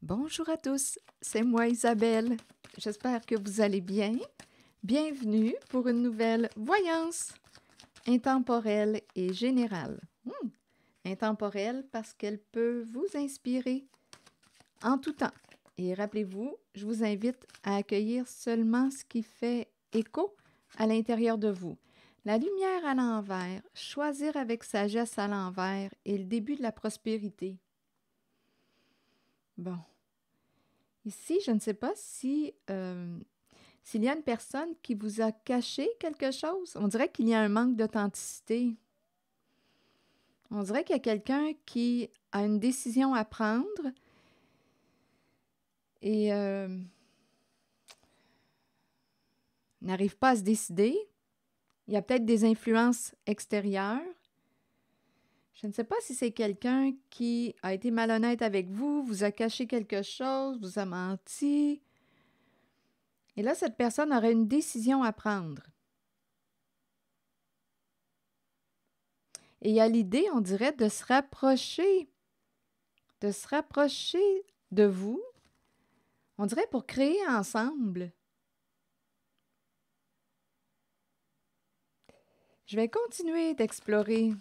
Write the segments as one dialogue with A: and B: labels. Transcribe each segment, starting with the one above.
A: Bonjour à tous, c'est moi Isabelle. J'espère que vous allez bien. Bienvenue pour une nouvelle voyance intemporelle et générale. Intemporelle parce qu'elle peut vous inspirer en tout temps. Et rappelez-vous, je vous invite à accueillir seulement ce qui fait écho à l'intérieur de vous. La lumière à l'envers, choisir avec sagesse à l'envers est le début de la prospérité. Bon. Ici, je ne sais pas si s'il y a une personne qui vous a caché quelque chose. On dirait qu'il y a un manque d'authenticité. On dirait qu'il y a quelqu'un qui a une décision à prendre et n'arrive pas à se décider. Il y a peut-être des influences extérieures. Je ne sais pas si c'est quelqu'un qui a été malhonnête avec vous, vous a caché quelque chose, vous a menti. Et là, cette personne aurait une décision à prendre. Et il y a l'idée, on dirait, de se rapprocher de vous, on dirait pour créer ensemble. Je vais continuer d'explorer.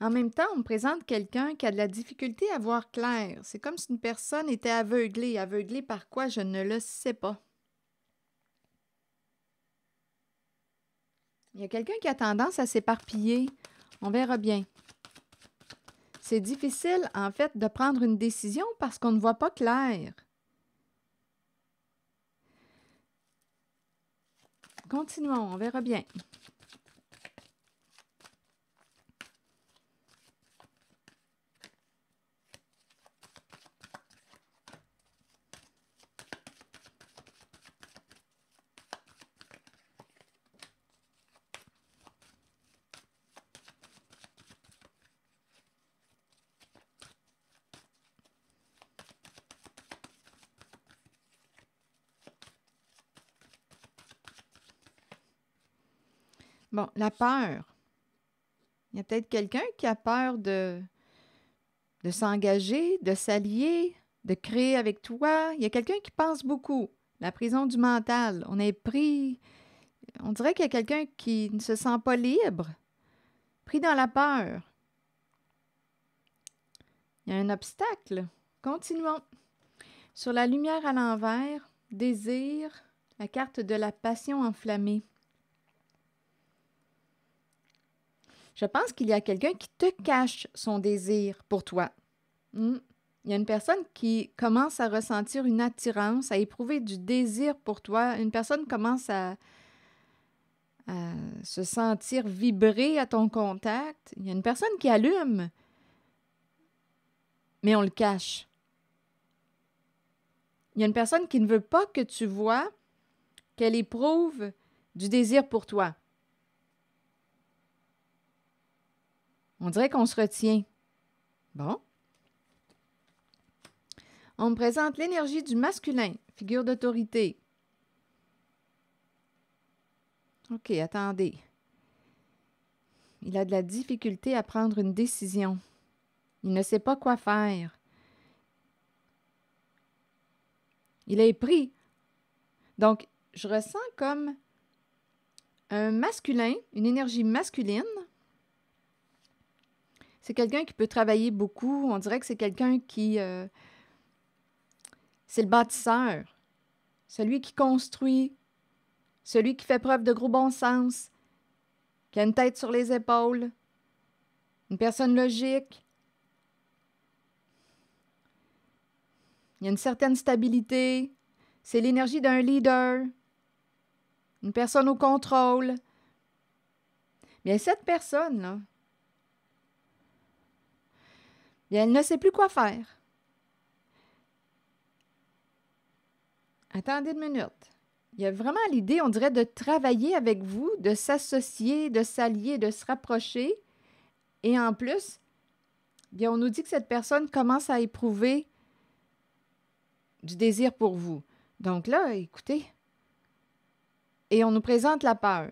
A: En même temps, on me présente quelqu'un qui a de la difficulté à voir clair. C'est comme si une personne était aveuglée. Aveuglée par quoi? Je ne le sais pas. Il y a quelqu'un qui a tendance à s'éparpiller. On verra bien. C'est difficile, en fait, de prendre une décision parce qu'on ne voit pas clair. Continuons, on verra bien. Bon, la peur. Il y a peut-être quelqu'un qui a peur de s'engager, de s'allier, de créer avec toi. Il y a quelqu'un qui pense beaucoup. La prison du mental. On est pris. On dirait qu'il y a quelqu'un qui ne se sent pas libre, pris dans la peur. Il y a un obstacle. Continuons. Sur la lumière à l'envers, désir, la carte de la passion enflammée. Je pense qu'il y a quelqu'un qui te cache son désir pour toi. Il y a une personne qui commence à ressentir une attirance, à éprouver du désir pour toi. Une personne commence à se sentir vibrer à ton contact. Il y a une personne qui allume, mais on le cache. Il y a une personne qui ne veut pas que tu vois qu'elle éprouve du désir pour toi. On dirait qu'on se retient. Bon. On me présente l'énergie du masculin, figure d'autorité. OK, attendez. Il a de la difficulté à prendre une décision. Il ne sait pas quoi faire. Il est pris. Donc, je ressens comme un masculin, une énergie masculine. C'est quelqu'un qui peut travailler beaucoup. On dirait que c'est quelqu'un qui... c'est le bâtisseur, celui qui construit, celui qui fait preuve de gros bon sens, qui a une tête sur les épaules, une personne logique. Il y a une certaine stabilité. C'est l'énergie d'un leader, une personne au contrôle. Bien, cette personne-là, bien, elle ne sait plus quoi faire. Attendez une minute. Il y a vraiment l'idée, on dirait, de travailler avec vous, de s'associer, de s'allier, de se rapprocher. Et en plus, bien, on nous dit que cette personne commence à éprouver du désir pour vous. Donc là, écoutez, et on nous présente la peur.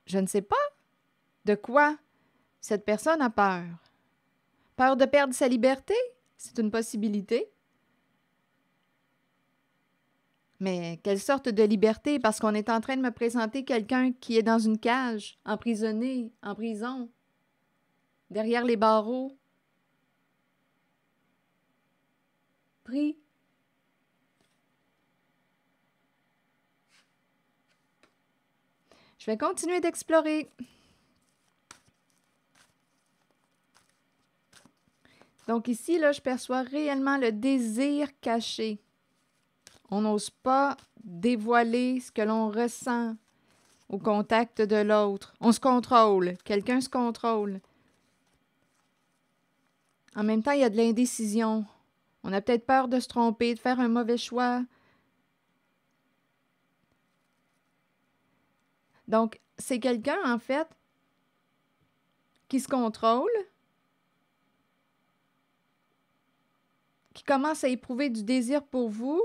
A: Je ne sais pas de quoi Cette personne a peur. Peur de perdre sa liberté? C'est une possibilité. Mais quelle sorte de liberté? Parce qu'on est en train de me présenter quelqu'un qui est dans une cage, emprisonné, en prison, derrière les barreaux. Pris. Je vais continuer d'explorer. Donc ici, là, je perçois réellement le désir caché. On n'ose pas dévoiler ce que l'on ressent au contact de l'autre. On se contrôle. Quelqu'un se contrôle. En même temps, il y a de l'indécision. On a peut-être peur de se tromper, de faire un mauvais choix. Donc, c'est quelqu'un, en fait, qui se contrôle, qui commence à éprouver du désir pour vous,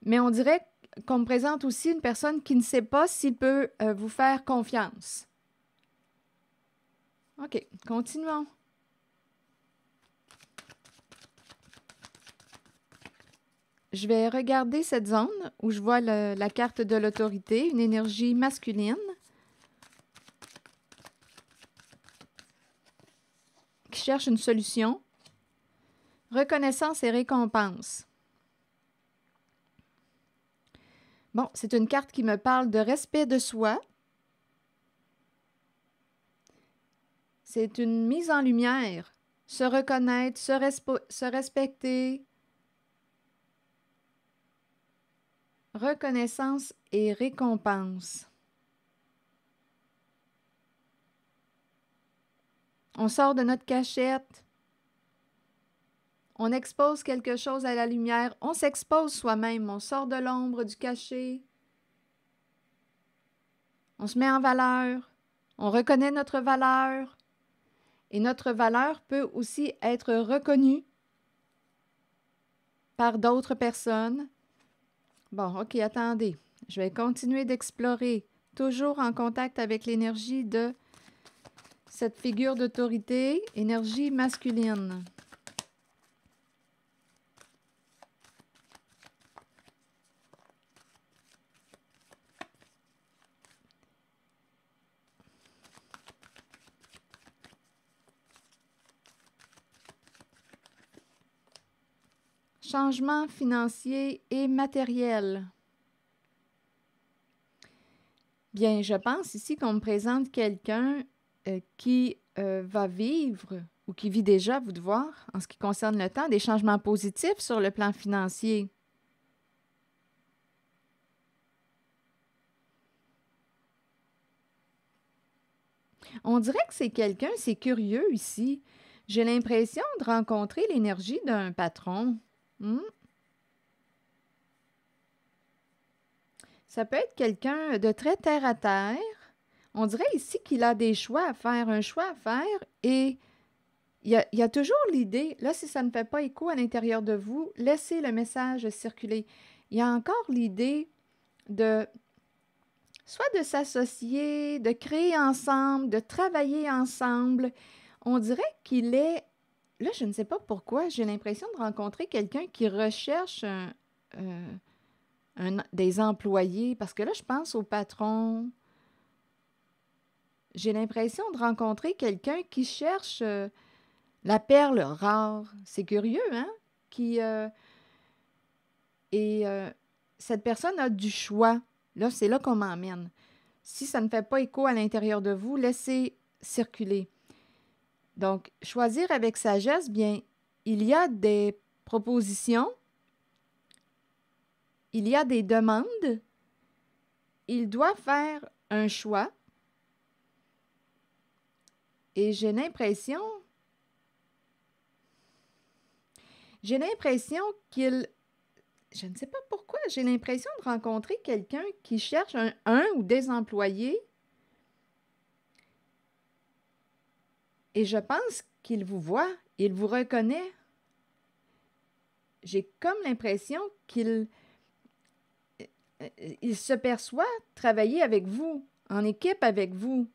A: mais on dirait qu'on me présente aussi une personne qui ne sait pas s'il peut vous faire confiance. OK, continuons. Je vais regarder cette zone où je vois la carte de l'autorité, une énergie masculine qui cherche une solution. Reconnaissance et récompense. Bon, c'est une carte qui me parle de respect de soi. C'est une mise en lumière. Se reconnaître, se respecter. Reconnaissance et récompense. On sort de notre cachette. On expose quelque chose à la lumière. On s'expose soi-même. On sort de l'ombre, du cachet. On se met en valeur. On reconnaît notre valeur. Et notre valeur peut aussi être reconnue par d'autres personnes. Bon, OK, attendez. Je vais continuer d'explorer, toujours en contact avec l'énergie de cette figure d'autorité, énergie masculine. Changement financier et matériel. Bien, je pense ici qu'on me présente quelqu'un qui va vivre ou qui vit déjà, vous de voir, en ce qui concerne le temps, des changements positifs sur le plan financier. On dirait que c'est quelqu'un, c'est curieux ici. J'ai l'impression de rencontrer l'énergie d'un patron. Ça peut être quelqu'un de très terre-à-terre. On dirait ici qu'il a des choix à faire, un choix à faire, et il y a toujours l'idée, là, si ça ne fait pas écho à l'intérieur de vous, laissez le message circuler. Il y a encore l'idée de soit de s'associer, de créer ensemble, de travailler ensemble. On dirait qu'il est... Là, je ne sais pas pourquoi, j'ai l'impression de rencontrer quelqu'un qui recherche des employés, parce que là, je pense au patron. J'ai l'impression de rencontrer quelqu'un qui cherche la perle rare. C'est curieux, hein? Cette personne a du choix. Là, c'est là qu'on m'emmène. Si ça ne fait pas écho à l'intérieur de vous, laissez circuler. Donc, choisir avec sagesse, bien, il y a des propositions, il y a des demandes, il doit faire un choix. Et j'ai l'impression qu'il... Je ne sais pas pourquoi, j'ai l'impression de rencontrer quelqu'un qui cherche un ou des employés. Et je pense qu'il vous voit, il vous reconnaît. J'ai comme l'impression qu'il se perçoit travailler avec vous, en équipe avec vous.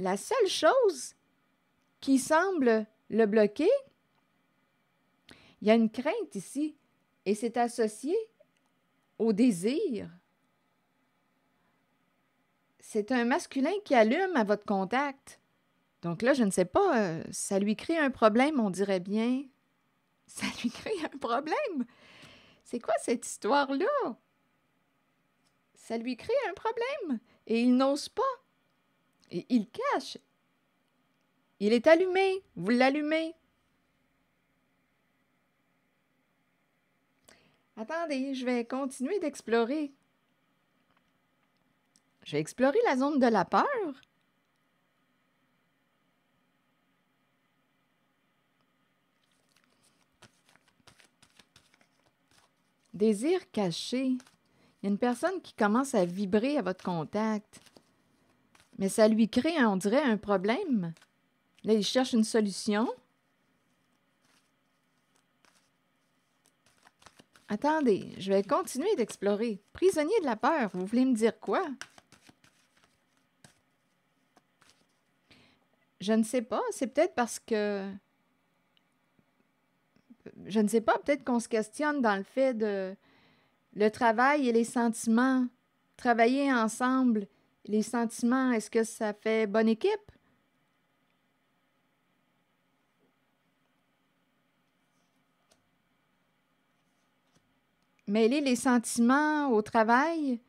A: la seule chose qui semble le bloquer, il y a une crainte ici, et c'est associé au désir. C'est un masculin qui allume à votre contact. Donc là, je ne sais pas, ça lui crée un problème, on dirait bien. Ça lui crée un problème. C'est quoi cette histoire-là? Ça lui crée un problème. Et il n'ose pas. Et il cache. Il est allumé. Vous l'allumez. Attendez, je vais continuer d'explorer. Je vais explorer la zone de la peur. Désir caché. Il y a une personne qui commence à vibrer à votre contact. Mais ça lui crée, on dirait, un problème. Là, il cherche une solution. Attendez, je vais continuer d'explorer. Prisonnier de la peur, vous voulez me dire quoi? Je ne sais pas, c'est peut-être parce que... Je ne sais pas, peut-être qu'on se questionne dans le fait de... Le travail et les sentiments. Travailler ensemble, les sentiments, est-ce que ça fait bonne équipe? Mêler les sentiments au travail?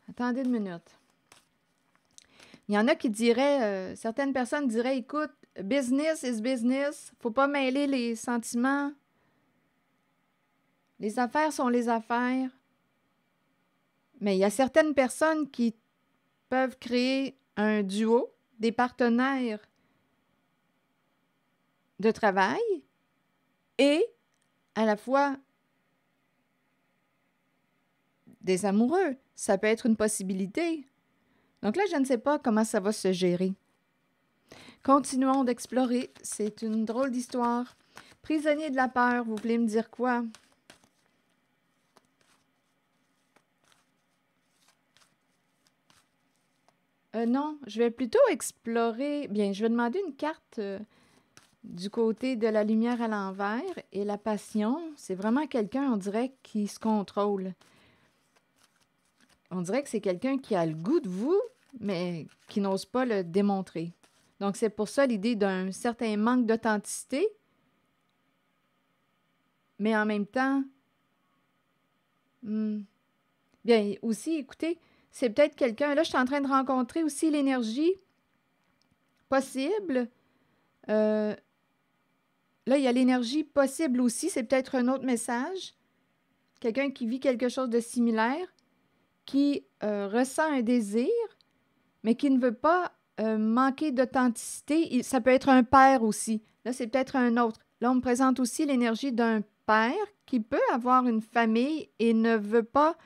A: Attendez une minute. Il y en a qui diraient, certaines personnes diraient, écoute, business is business, faut pas mêler les sentiments. Les affaires sont les affaires. Mais il y a certaines personnes qui peuvent créer un duo, des partenaires de travail et à la fois des amoureux. Ça peut être une possibilité. Donc là, je ne sais pas comment ça va se gérer. Continuons d'explorer. C'est une drôle d'histoire. Prisonnier de la peur, vous voulez me dire quoi? Non, je vais plutôt explorer... Bien, je vais demander une carte du côté de la lumière à l'envers et la passion. C'est vraiment quelqu'un, on dirait, qui se contrôle. On dirait que c'est quelqu'un qui a le goût de vous, mais qui n'ose pas le démontrer. Donc, c'est pour ça l'idée d'un certain manque d'authenticité, mais en même temps, bien, aussi, écoutez, c'est peut-être quelqu'un, là, je suis en train de rencontrer aussi l'énergie possible. Là, il y a l'énergie possible aussi, c'est peut-être un autre message. Quelqu'un qui vit quelque chose de similaire, qui ressent un désir, mais qui ne veut pas manquer d'authenticité. Ça peut être un père aussi. Là, c'est peut-être un autre. Là, on me présente aussi l'énergie d'un père qui peut avoir une famille et ne veut pas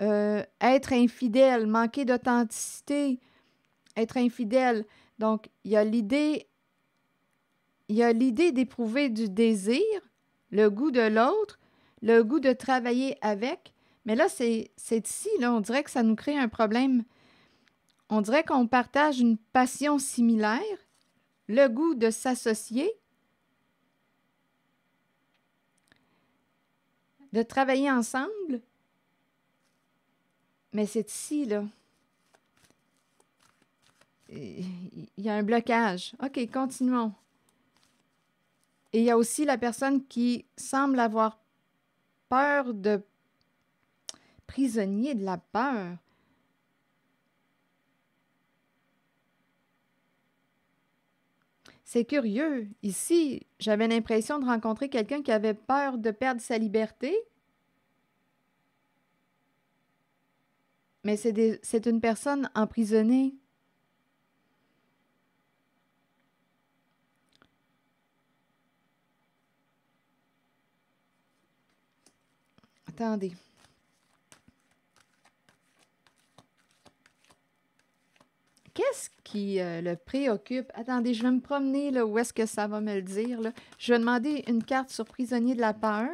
A: être infidèle, manquer d'authenticité, être infidèle. Donc, il y a l'idée d'éprouver du désir, le goût de l'autre, le goût de travailler avec. Mais là, c'est ici, là, on dirait que ça nous crée un problème. On dirait qu'on partage une passion similaire, le goût de s'associer, de travailler ensemble. Mais c'est ici, là. Il y a un blocage. OK, continuons. Et il y a aussi la personne qui semble avoir peur de prisonnier de la peur. C'est curieux. Ici, j'avais l'impression de rencontrer quelqu'un qui avait peur de perdre sa liberté. Mais c'est une personne emprisonnée. Attendez. Qu'est-ce qui le préoccupe? Attendez, je vais me promener là, où est-ce que ça va me le dire, là. Je vais demander une carte sur prisonnier de la peur.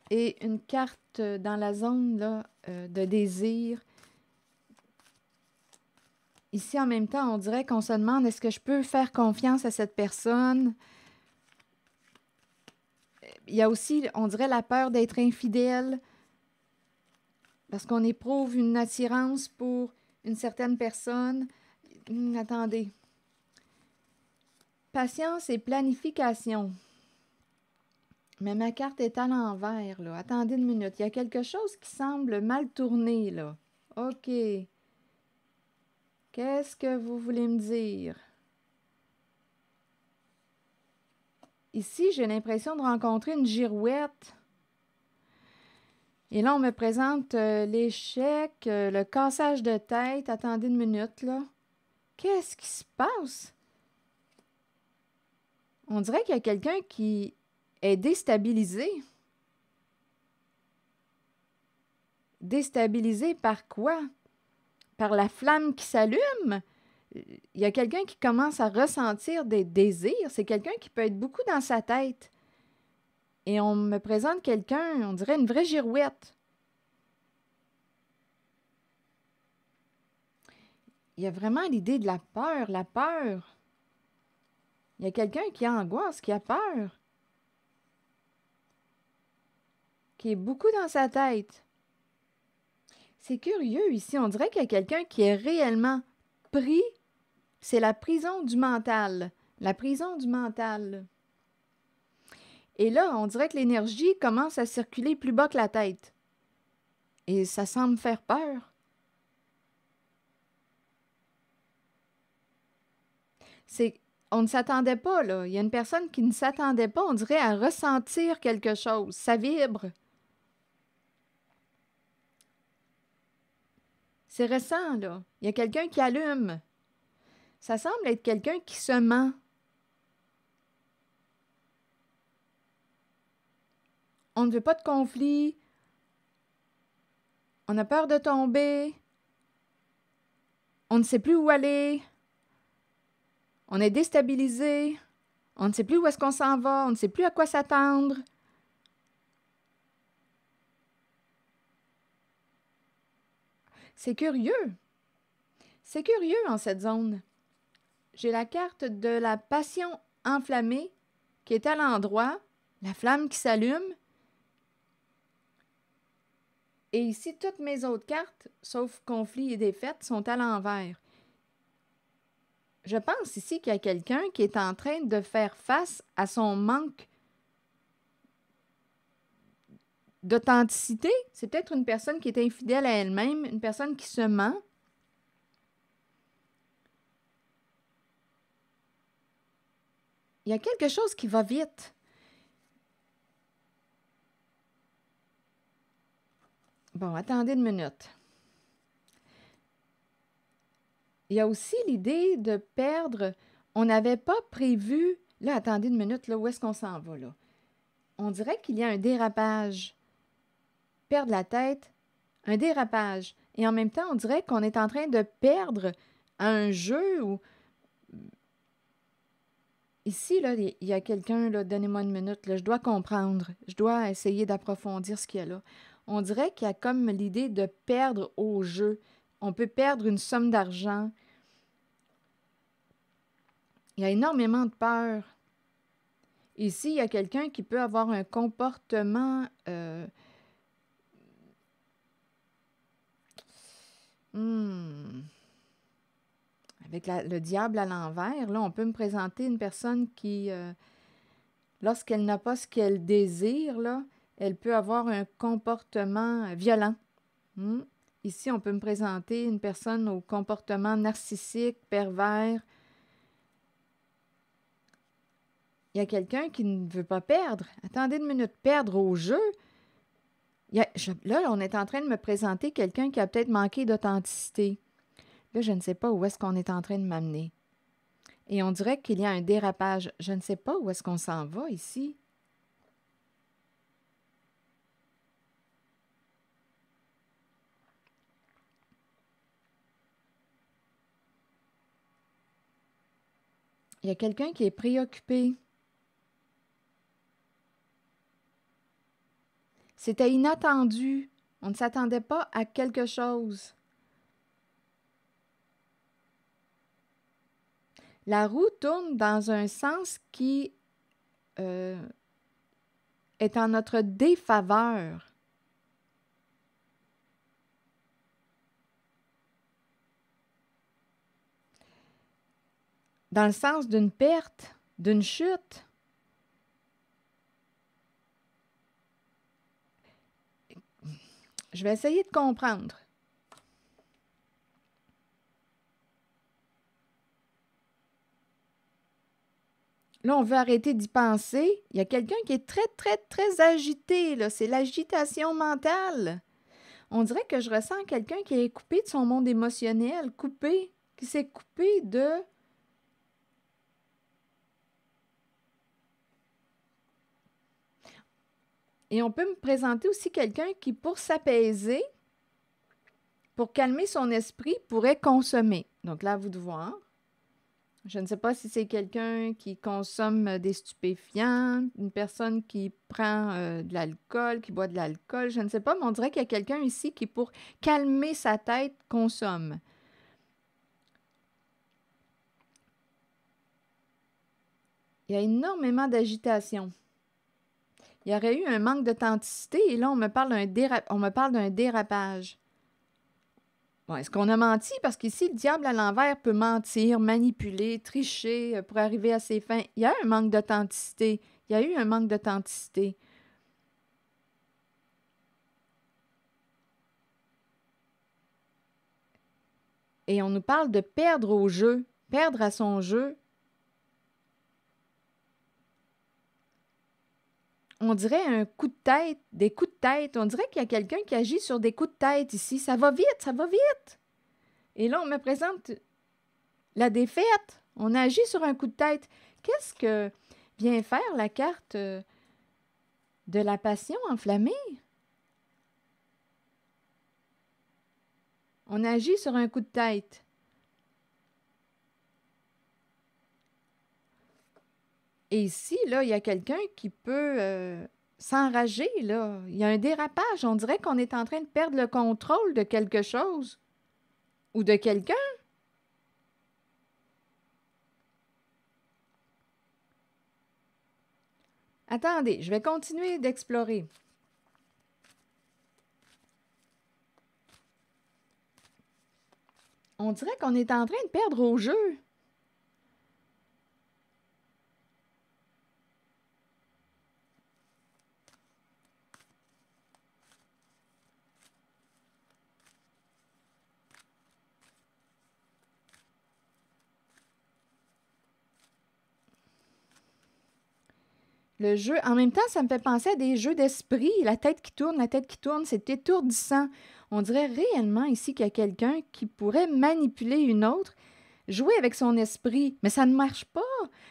A: et une carte dans la zone là, de désir. Ici, en même temps, on dirait qu'on se demande, est-ce que je peux faire confiance à cette personne? Il y a aussi, on dirait, la peur d'être infidèle, parce qu'on éprouve une attirance pour une certaine personne. Attendez. Patience et planification. Mais ma carte est à l'envers, là. Attendez une minute. Il y a quelque chose qui semble mal tourné, là. OK. Qu'est-ce que vous voulez me dire? Ici, j'ai l'impression de rencontrer une girouette. Et là, on me présente l'échec, le cassage de tête. Attendez une minute, là. Qu'est-ce qui se passe? On dirait qu'il y a quelqu'un qui est déstabilisé. Déstabilisé par quoi? Par la flamme qui s'allume? Il y a quelqu'un qui commence à ressentir des désirs. C'est quelqu'un qui peut être beaucoup dans sa tête. Et on me présente quelqu'un, on dirait une vraie girouette. Il y a vraiment l'idée de la peur, la peur. Il y a quelqu'un qui a angoisse, qui a peur, qui est beaucoup dans sa tête. C'est curieux ici, on dirait qu'il y a quelqu'un qui est réellement pris. C'est la prison du mental. La prison du mental. Et là, on dirait que l'énergie commence à circuler plus bas que la tête. Et ça semble faire peur. On ne s'attendait pas, là. Il y a une personne qui ne s'attendait pas, on dirait, à ressentir quelque chose. Ça vibre. C'est récent, là. Il y a quelqu'un qui allume. Ça semble être quelqu'un qui se ment. On ne veut pas de conflit. On a peur de tomber. On ne sait plus où aller. On est déstabilisé. On ne sait plus où est-ce qu'on s'en va. On ne sait plus à quoi s'attendre. C'est curieux. C'est curieux en cette zone. J'ai la carte de la passion enflammée qui est à l'endroit, la flamme qui s'allume. Et ici, toutes mes autres cartes, sauf conflit et défaite, sont à l'envers. Je pense ici qu'il y a quelqu'un qui est en train de faire face à son manque d'authenticité. C'est peut-être une personne qui est infidèle à elle-même, une personne qui se ment. Il y a quelque chose qui va vite. Bon, attendez une minute. Il y a aussi l'idée de perdre. On n'avait pas prévu. Là, attendez une minute, là, où est-ce qu'on s'en va, là? On dirait qu'il y a un dérapage. Perdre la tête, un dérapage. Et en même temps, on dirait qu'on est en train de perdre un jeu où. Ici, là, il y a quelqu'un, là, donnez-moi une minute, là, je dois comprendre. Je dois essayer d'approfondir ce qu'il y a là. On dirait qu'il y a comme l'idée de perdre au jeu. On peut perdre une somme d'argent. Il y a énormément de peur. Ici, il y a quelqu'un qui peut avoir un comportement avec le diable à l'envers. Là, on peut me présenter une personne qui, lorsqu'elle n'a pas ce qu'elle désire, là, elle peut avoir un comportement violent. Ici, on peut me présenter une personne au comportement narcissique, pervers. Il y a quelqu'un qui ne veut pas perdre. Attendez une minute, perdre au jeu. Là, on est en train de me présenter quelqu'un qui a peut-être manqué d'authenticité. Là, je ne sais pas où est-ce qu'on est en train de m'amener. Et on dirait qu'il y a un dérapage. Je ne sais pas où est-ce qu'on s'en va ici. Il y a quelqu'un qui est préoccupé. C'était inattendu. On ne s'attendait pas à quelque chose. La roue tourne dans un sens qui est en notre défaveur. Dans le sens d'une perte, d'une chute. Je vais essayer de comprendre. Là, on veut arrêter d'y penser. Il y a quelqu'un qui est très, très, très agité, là. C'est l'agitation mentale. On dirait que je ressens quelqu'un qui est coupé de son monde émotionnel, coupé, qui s'est coupé de... Et on peut me présenter aussi quelqu'un qui, pour s'apaiser, pour calmer son esprit, pourrait consommer. Donc là, à vous de voir. Je ne sais pas si c'est quelqu'un qui consomme des stupéfiants, une personne qui prend de l'alcool, qui boit de l'alcool, je ne sais pas, mais on dirait qu'il y a quelqu'un ici qui, pour calmer sa tête, consomme. Il y a énormément d'agitation. Il y aurait eu un manque d'authenticité et là, on me parle d'un dérapage. Bon, est-ce qu'on a menti? Parce qu'ici, le diable à l'envers peut mentir, manipuler, tricher pour arriver à ses fins. Il y a un manque d'authenticité. Il y a eu un manque d'authenticité. Et on nous parle de perdre au jeu, perdre à son jeu. On dirait un coup de tête, des coups de tête. On dirait qu'il y a quelqu'un qui agit sur des coups de tête ici. Ça va vite, ça va vite. Et là, on me présente la défaite. On agit sur un coup de tête. Qu'est-ce que vient faire la carte de la passion enflammée? On agit sur un coup de tête. Et ici, là, il y a quelqu'un qui peut s'enrager, là. Il y a un dérapage. On dirait qu'on est en train de perdre le contrôle de quelque chose ou de quelqu'un. Attendez, je vais continuer d'explorer. On dirait qu'on est en train de perdre au jeu. Le jeu, en même temps, ça me fait penser à des jeux d'esprit. La tête qui tourne, c'est étourdissant. On dirait réellement ici qu'il y a quelqu'un qui pourrait manipuler une autre, jouer avec son esprit. Mais ça ne marche pas.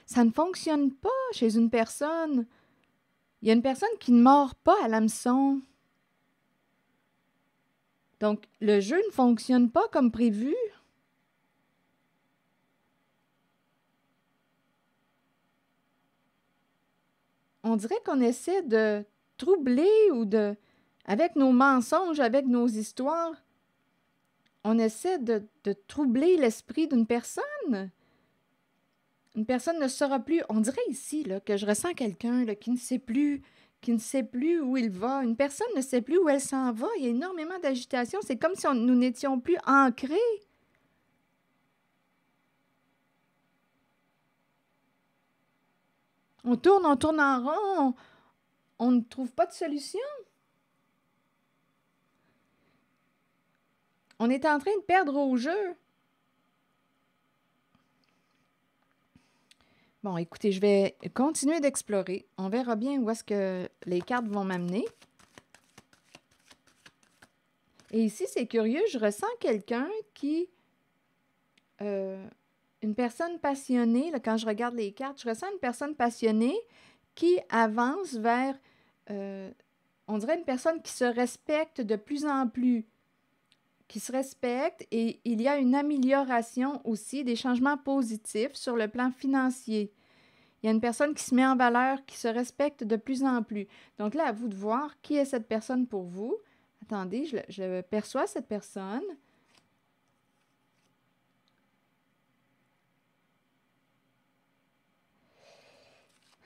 A: Ça ne fonctionne pas chez une personne. Il y a une personne qui ne mord pas à l'hameçon. Donc, le jeu ne fonctionne pas comme prévu. On dirait qu'on essaie de troubler ou de, avec nos mensonges, avec nos histoires, on essaie de troubler l'esprit d'une personne. Une personne ne saura plus. On dirait ici là, que je ressens quelqu'un là, qui ne sait plus où il va. Une personne ne sait plus où elle s'en va. Il y a énormément d'agitation. C'est comme si nous n'étions plus ancrés. On tourne en rond. On ne trouve pas de solution. On est en train de perdre au jeu. Bon, écoutez, je vais continuer d'explorer. On verra bien où est-ce que les cartes vont m'amener. Et ici, c'est curieux, je ressens quelqu'un qui... une personne passionnée, là, quand je regarde les cartes, je ressens une personne passionnée qui avance vers... on dirait une personne qui se respecte de plus en plus, qui se respecte et il y a une amélioration aussi, des changements positifs sur le plan financier. Il y a une personne qui se met en valeur, qui se respecte de plus en plus. Donc là, à vous de voir qui est cette personne pour vous. Attendez, je perçois cette personne.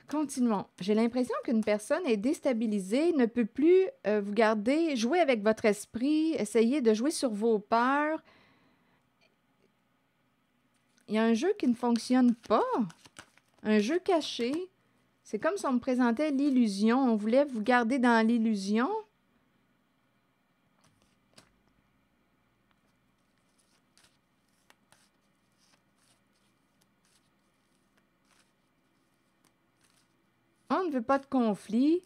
A: Continuons. J'ai l'impression qu'une personne est déstabilisée, ne peut plus vous garder, jouer avec votre esprit, essayer de jouer sur vos peurs. Il y a un jeu qui ne fonctionne pas, un jeu caché. C'est comme si on me présentait l'illusion. On voulait vous garder dans l'illusion. On ne veut pas de conflit.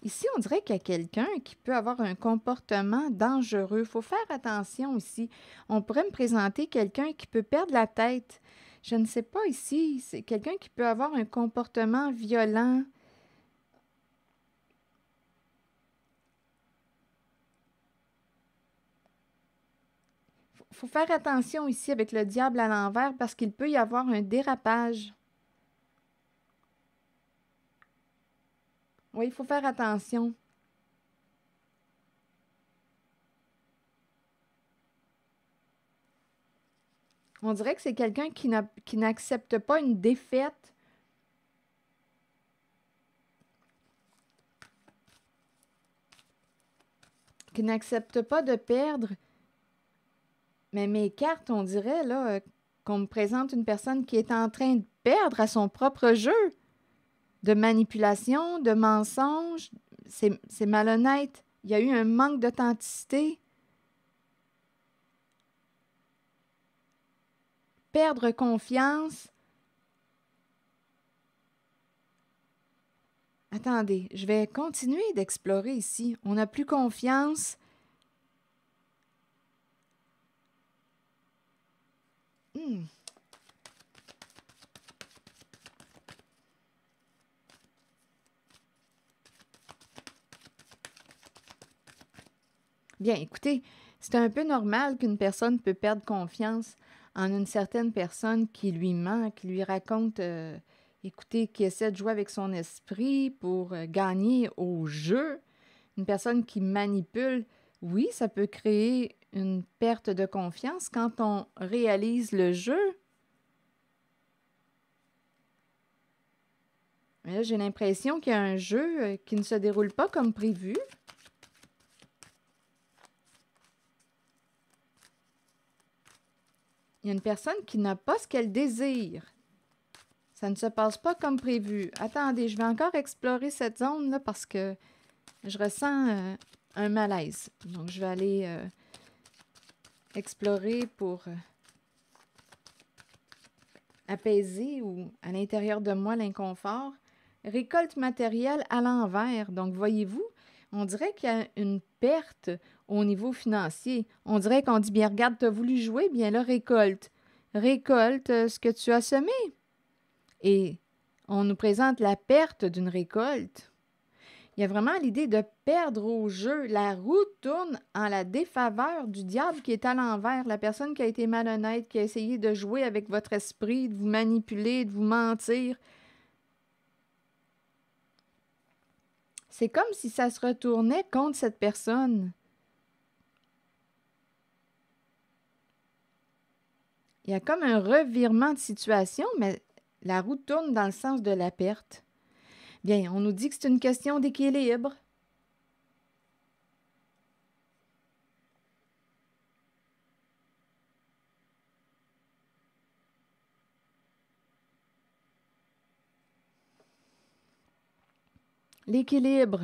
A: Ici, on dirait qu'il y a quelqu'un qui peut avoir un comportement dangereux. Il faut faire attention ici. On pourrait me présenter quelqu'un qui peut perdre la tête. Je ne sais pas ici. C'est quelqu'un qui peut avoir un comportement violent. Il faut faire attention ici avec le diable à l'envers parce qu'il peut y avoir un dérapage. Oui, il faut faire attention. On dirait que c'est quelqu'un qui n'accepte pas une défaite. Qui n'accepte pas de perdre. Mais mes cartes, on dirait là qu'on me présente une personne qui est en train de perdre à son propre jeu. De manipulation, de mensonge. C'est malhonnête. Il y a eu un manque d'authenticité. Perdre confiance. Attendez, je vais continuer d'explorer ici. On n'a plus confiance. Bien, écoutez, c'est un peu normal qu'une personne peut perdre confiance en une certaine personne qui lui ment, qui lui raconte, écoutez, qui essaie de jouer avec son esprit pour gagner au jeu. Une personne qui manipule, oui, ça peut créer une perte de confiance quand on réalise le jeu. Mais là, j'ai l'impression qu'il y a un jeu qui ne se déroule pas comme prévu. Il y a une personne qui n'a pas ce qu'elle désire. Ça ne se passe pas comme prévu. Attendez, je vais encore explorer cette zone-là parce que je ressens un malaise. Donc, je vais aller explorer pour apaiser ou à l'intérieur de moi l'inconfort. Récolte matérielle à l'envers. Donc, voyez-vous, on dirait qu'il y a une perte au niveau financier. On dirait qu'on dit, bien, regarde, tu as voulu jouer, bien là, récolte. Récolte ce que tu as semé. Et on nous présente la perte d'une récolte. Il y a vraiment l'idée de perdre au jeu. La roue tourne en la défaveur du diable qui est à l'envers, la personne qui a été malhonnête, qui a essayé de jouer avec votre esprit, de vous manipuler, de vous mentir. C'est comme si ça se retournait contre cette personne. Il y a comme un revirement de situation, mais la roue tourne dans le sens de la perte. Bien, on nous dit que c'est une question d'équilibre. L'équilibre.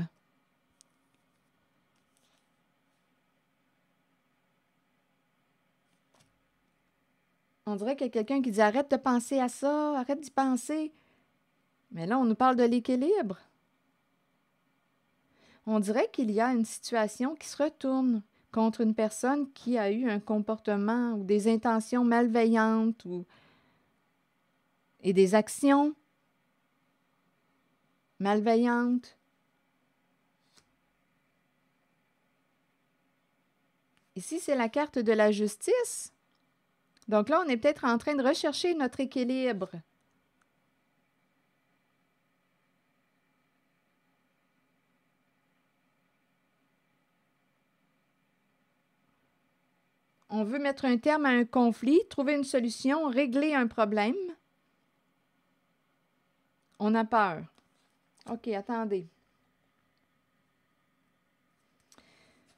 A: On dirait qu'il y a quelqu'un qui dit « Arrête de penser à ça, arrête d'y penser. » Mais là, on nous parle de l'équilibre. On dirait qu'il y a une situation qui se retourne contre une personne qui a eu un comportement ou des intentions malveillantes et des actions malveillantes. Ici, c'est la carte de la justice. Donc là, on est peut-être en train de rechercher notre équilibre. On veut mettre un terme à un conflit, trouver une solution, régler un problème. On a peur. OK, attendez.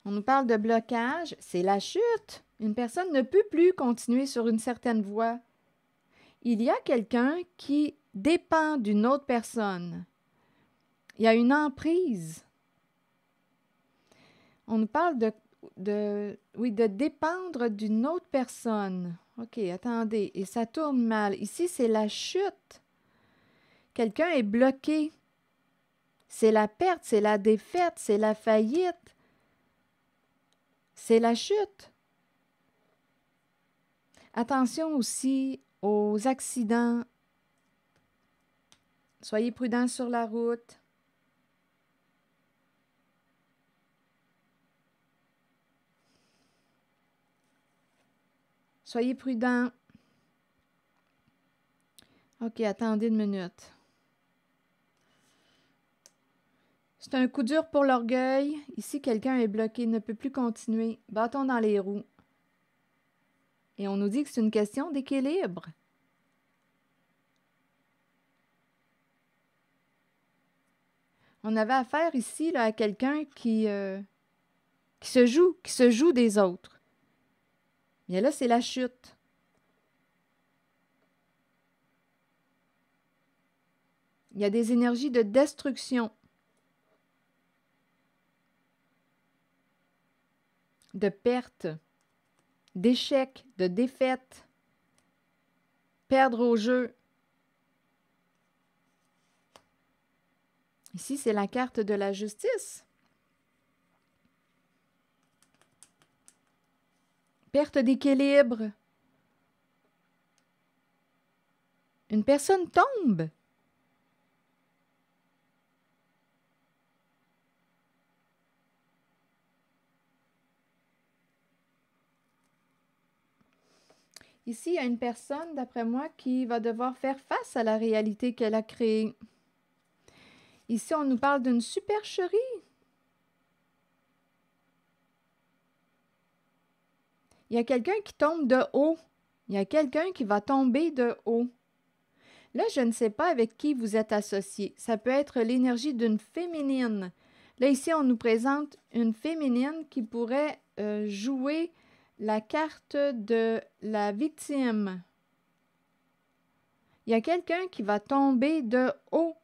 A: On nous parle de blocage. C'est la chute. Une personne ne peut plus continuer sur une certaine voie. Il y a quelqu'un qui dépend d'une autre personne. Il y a une emprise. On nous parle de dépendre d'une autre personne. OK, attendez. Et ça tourne mal. Ici, c'est la chute. Quelqu'un est bloqué. C'est la perte, c'est la défaite, c'est la faillite. C'est la chute. Attention aussi aux accidents. Soyez prudents sur la route. Soyez prudents. OK, attendez une minute. C'est un coup dur pour l'orgueil. Ici, quelqu'un est bloqué, ne peut plus continuer. Bâton dans les roues. Et on nous dit que c'est une question d'équilibre. On avait affaire ici là, à quelqu'un qui se joue des autres. Mais là, c'est la chute. Il y a des énergies de destruction, de perte, d'échec, de défaite, perdre au jeu. Ici, c'est la carte de la justice. Perte d'équilibre. Une personne tombe. Ici, il y a une personne, d'après moi, qui va devoir faire face à la réalité qu'elle a créée. Ici, on nous parle d'une supercherie. Il y a quelqu'un qui tombe de haut. Il y a quelqu'un qui va tomber de haut. Là, je ne sais pas avec qui vous êtes associé. Ça peut être l'énergie d'une féminine. Là, ici, on nous présente une féminine qui pourrait jouer la carte de la victime. Il y a quelqu'un qui va tomber de haut.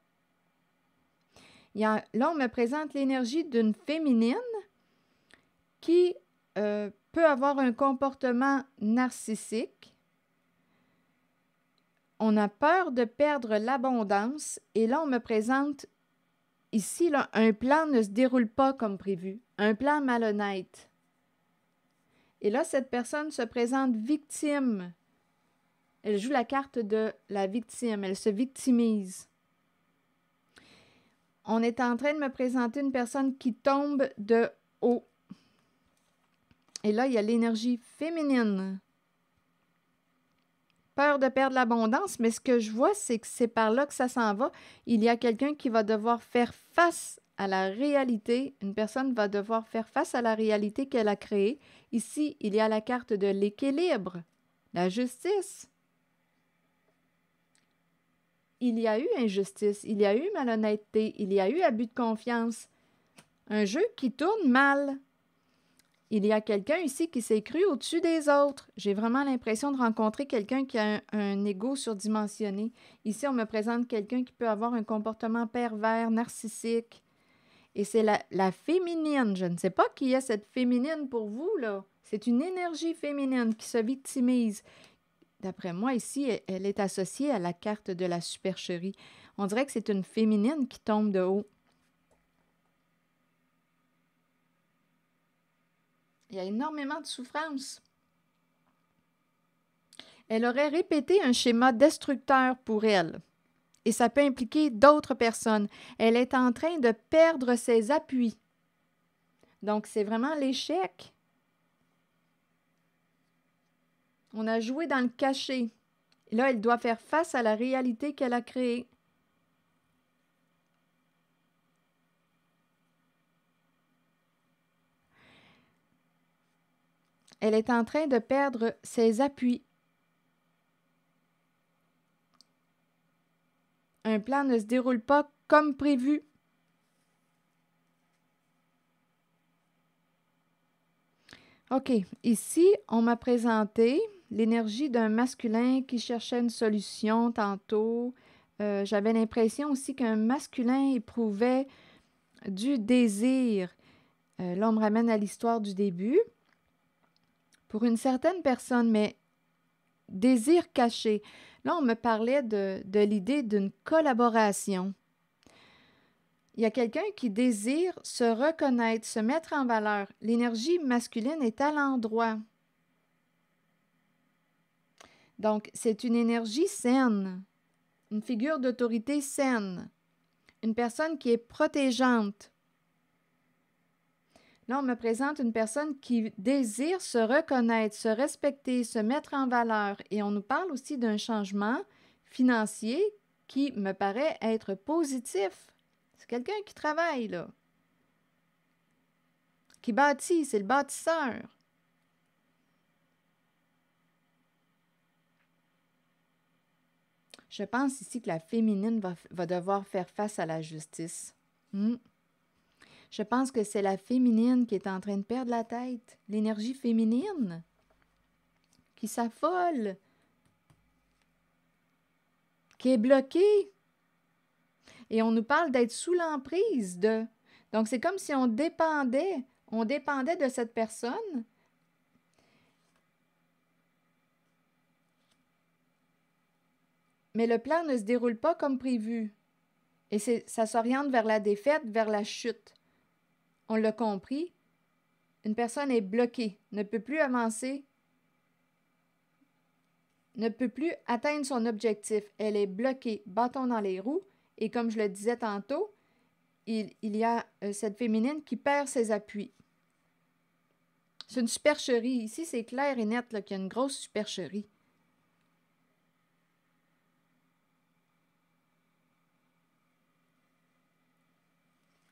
A: Là, on me présente l'énergie d'une féminine qui peut avoir un comportement narcissique. On a peur de perdre l'abondance. Et là, on me présente ici, là, un plan ne se déroule pas comme prévu. Un plan malhonnête. Et là, cette personne se présente victime. Elle joue la carte de la victime. Elle se victimise. On est en train de me présenter une personne qui tombe de haut. Et là, il y a l'énergie féminine. Peur de perdre l'abondance, mais ce que je vois, c'est que c'est par là que ça s'en va. Il y a quelqu'un qui va devoir faire face à la réalité. Une personne va devoir faire face à la réalité qu'elle a créée. Ici, il y a la carte de l'équilibre, la justice. Il y a eu injustice, il y a eu malhonnêteté, il y a eu abus de confiance. Un jeu qui tourne mal. Il y a quelqu'un ici qui s'est cru au-dessus des autres. J'ai vraiment l'impression de rencontrer quelqu'un qui a un ego surdimensionné. Ici, on me présente quelqu'un qui peut avoir un comportement pervers, narcissique. Et c'est la féminine. Je ne sais pas qui est cette féminine pour vous, là. C'est une énergie féminine qui se victimise. D'après moi, ici, elle est associée à la carte de la supercherie. On dirait que c'est une féminine qui tombe de haut. Il y a énormément de souffrance. Elle aurait répété un schéma destructeur pour elle. Et ça peut impliquer d'autres personnes. Elle est en train de perdre ses appuis. Donc, c'est vraiment l'échec. On a joué dans le cachet. Là, elle doit faire face à la réalité qu'elle a créée. elle est en train de perdre ses appuis. Un plan ne se déroule pas comme prévu. OK, ici, on m'a présenté l'énergie d'un masculin qui cherchait une solution tantôt. J'avais l'impression aussi qu'un masculin éprouvait du désir. Là, on me ramène à l'histoire du début. Pour une certaine personne, mais désir caché. Là, on me parlait de l'idée d'une collaboration. Il y a quelqu'un qui désire se reconnaître, se mettre en valeur. L'énergie masculine est à l'endroit. Donc, c'est une énergie saine, une figure d'autorité saine, une personne qui est protégeante. Là, on me présente une personne qui désire se reconnaître, se respecter, se mettre en valeur. Et on nous parle aussi d'un changement financier qui me paraît être positif. C'est quelqu'un qui travaille, là. Qui bâtit, c'est le bâtisseur. Je pense ici que la féminine va devoir faire face à la justice. Je pense que c'est la féminine qui est en train de perdre la tête. L'énergie féminine qui s'affole, qui est bloquée. Et on nous parle d'être sous l'emprise de... Donc, c'est comme si on dépendait de cette personne. Mais le plan ne se déroule pas comme prévu. Et ça s'oriente vers la défaite, vers la chute. On l'a compris. Une personne est bloquée, ne peut plus avancer, ne peut plus atteindre son objectif. Elle est bloquée, bâton dans les roues. Et comme je le disais tantôt, il y a cette féminine qui perd ses appuis. C'est une supercherie. Ici, c'est clair et net qu'il y a une grosse supercherie.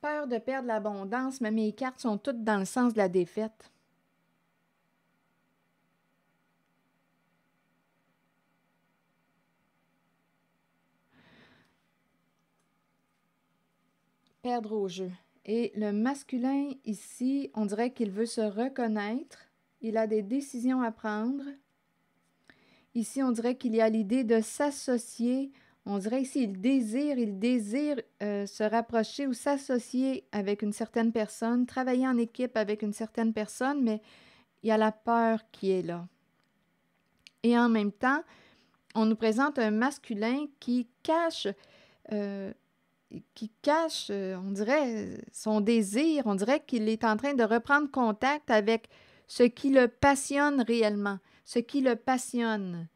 A: Peur de perdre l'abondance, mais mes cartes sont toutes dans le sens de la défaite. Perdre au jeu. Et le masculin, ici, on dirait qu'il veut se reconnaître. Il a des décisions à prendre. Ici, on dirait qu'il y a l'idée de s'associer. On dirait ici, il désire se rapprocher ou s'associer avec une certaine personne, travailler en équipe avec une certaine personne, mais il y a la peur qui est là. Et en même temps, on nous présente un masculin qui cache, on dirait, son désir. On dirait qu'il est en train de reprendre contact avec ce qui le passionne réellement, ce qui le passionne.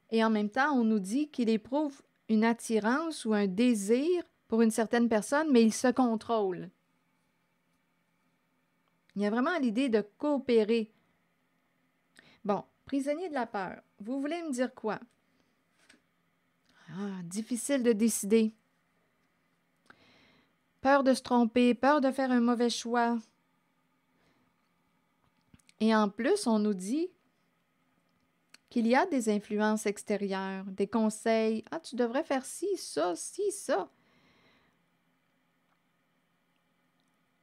A: Et en même temps, on nous dit qu'il éprouve une attirance ou un désir pour une certaine personne, mais il se contrôle. Il y a vraiment l'idée de coopérer. Bon, prisonnier de la peur, vous voulez me dire quoi? Ah, difficile de décider. Peur de se tromper, peur de faire un mauvais choix. Et en plus, on nous dit qu'il y a des influences extérieures, des conseils. Ah, tu devrais faire ci, ça.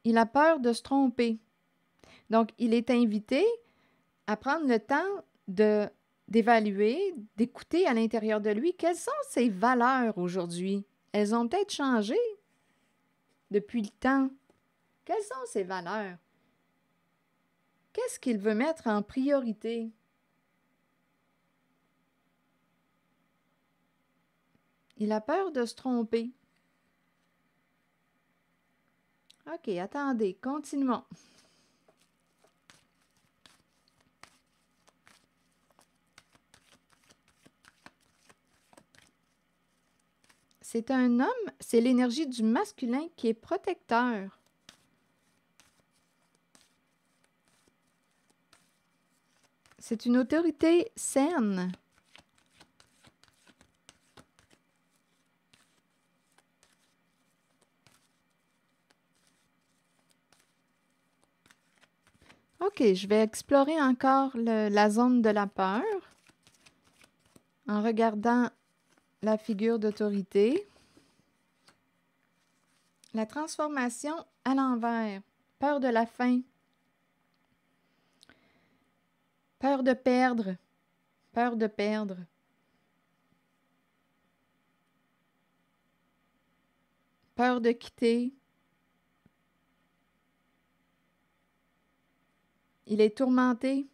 A: Il a peur de se tromper. Donc, il est invité à prendre le temps d'évaluer, d'écouter à l'intérieur de lui quelles sont ses valeurs aujourd'hui. Elles ont peut-être changé depuis le temps. Quelles sont ses valeurs? Qu'est-ce qu'il veut mettre en priorité? Il a peur de se tromper. OK, attendez, continuons. C'est un homme, c'est l'énergie du masculin qui est protecteur. C'est une autorité saine. OK. je vais explorer encore la zone de la peur en regardant la figure d'autorité. La transformation à l'envers. Peur de la faim. Peur de perdre. Peur de perdre. Peur de quitter. Il est tourmenté.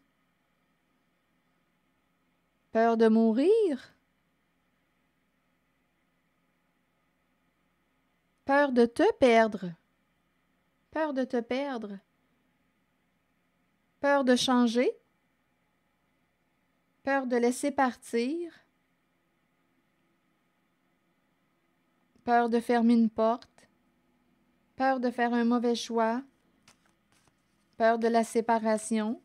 A: Peur de mourir. Peur de te perdre. Peur de te perdre. Peur de changer. Peur de laisser partir. Peur de fermer une porte. Peur de faire un mauvais choix. Peur de la séparation.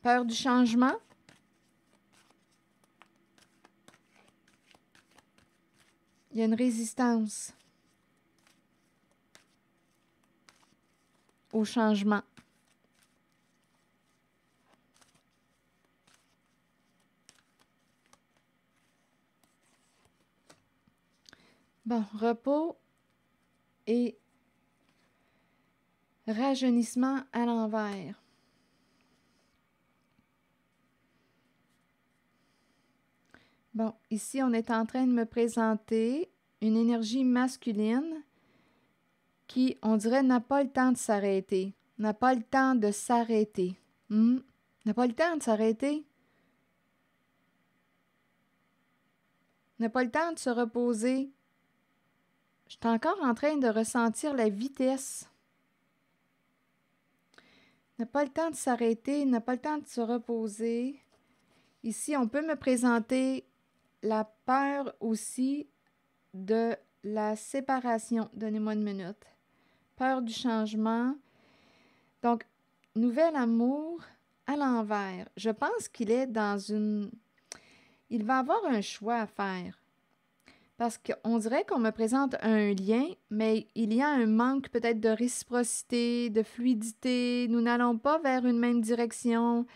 A: Peur du changement. Il y a une résistance au changement. Bon, repos et rajeunissement à l'envers. Bon, ici, on est en train de me présenter une énergie masculine qui, on dirait, n'a pas le temps de s'arrêter. N'a pas le temps de s'arrêter. N'a pas le temps de s'arrêter. N'a pas le temps de se reposer. Je suis encore en train de ressentir la vitesse. N'a pas le temps de s'arrêter, n'a pas le temps de se reposer. Ici, on peut me présenter la peur aussi de la séparation. Donnez-moi une minute. Peur du changement. Donc, nouvel amour à l'envers. Je pense qu'il est dans une... Il va avoir un choix à faire. Parce qu'on dirait qu'on me présente un lien, mais il y a un manque peut-être de réciprocité, de fluidité. Nous n'allons pas vers une même direction.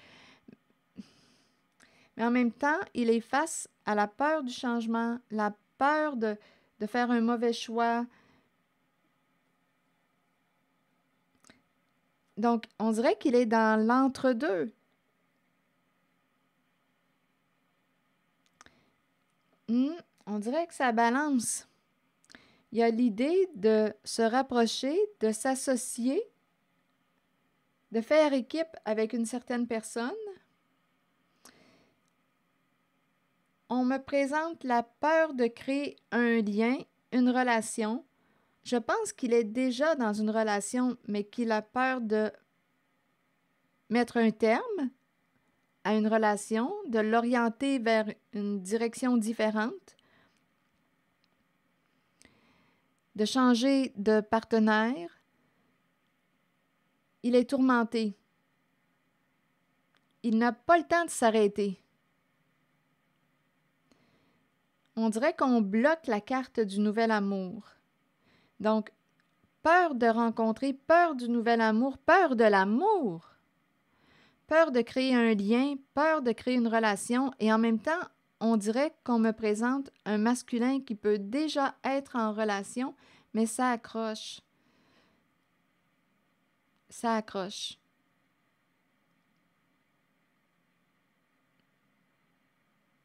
A: Mais en même temps, il est face à la peur du changement, la peur de faire un mauvais choix. Donc, on dirait qu'il est dans l'entre-deux. On dirait que ça balance. Il y a l'idée de se rapprocher, de s'associer, de faire équipe avec une certaine personne. On me présente la peur de créer un lien, une relation. Je pense qu'il est déjà dans une relation, mais qu'il a peur de mettre un terme à une relation, de l'orienter vers une direction différente, de changer de partenaire. Il est tourmenté. Il n'a pas le temps de s'arrêter. On dirait qu'on bloque la carte du nouvel amour. Donc, peur de rencontrer, peur du nouvel amour, peur de l'amour, peur de créer un lien, peur de créer une relation, et en même temps, on dirait qu'on me présente un masculin qui peut déjà être en relation, mais ça accroche. Ça accroche.